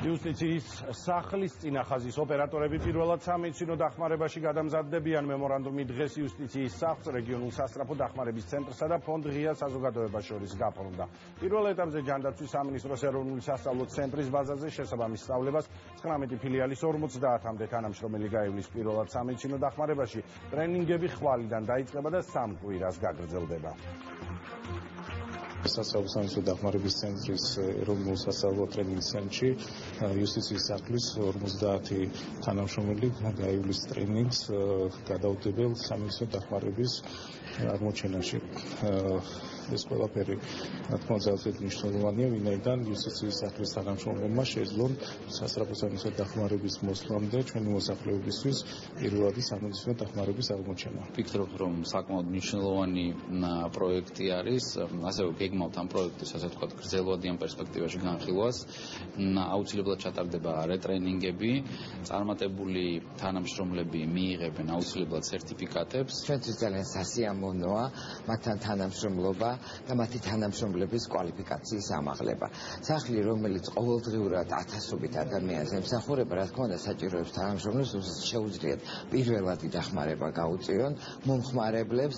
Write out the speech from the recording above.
იუსტიციის სახლის წინახაზის ოპერატორები პირველად სამედიცინო დახმარებაში გადამზადდებიან. მემორანდუმი დღეს იუსტიციის სახლს, რეგიონულ სასწრაფო დახმარების ცენტრსა და ფონდ ღია საზოგადოებას შორის გაფორმდა. პირველ ეტაპზე ჯანდაცვის სამინისტროს ეროვნული სასწავლო ცენტრის ბაზაზე შესაბამის სწავლებას 19 ფილიალის 50-მდე თანამშრომელი გაივლის პირველად სამედიცინო დახმარებაში. ტრენინგები ხვალიდან დაიწყება და 3 კვირას გაგრძელდება. სასწავლო სამინისტრო დახმარების ცენტრის ეროვნულ სასწავლო ტრენინგ ცენტრში იუსტიციის სახლის 50 თანამშრომელი გაივლის ტრენინგს გადაუდებელ სამინისტრო დახმარების აღმოჩენაში. ეს ყველაფერი რა თქმა უნდა ძალიან მნიშვნელოვანია, ვინაიდან იუსტიციის სახლის თანამშრომლებმა შეძლონ სასწრაფო სამინისტრო დახმარების მოსვლამდე ჩვენი მოსახლეობისთვის პირველადი სამედიცინო დახმარების აღმოჩენა. ვფიქრობ, რომ საკმაოდ მნიშვნელოვანი პროექტი არის, ასევე გეგმავთ ამ პროექტის, ასე ვთქვათ, გრძელვადიან პერსპექტივაში განხილვას. აუცილებლად ჩატარდება რეტრენინგები, წარმატებული თანამშრომლები მიიღებენ აუცილებლად სერტიფიკატებს. ჩვენთვის ძალიან სასიამოვნოა მათთან თანამშრომლობა და მათი თანამშრომლების კვალიფიკაციის ამაღლება. სახლი, რომელიც ყოველდღიურად ათასობით ადამიანს ემსახურება, რა თქმა უნდა, საჭიროებს თანამშრომლებს, შეუძლიათ პირველადი დახმარება გაუწიონ, მომხმარებლებს.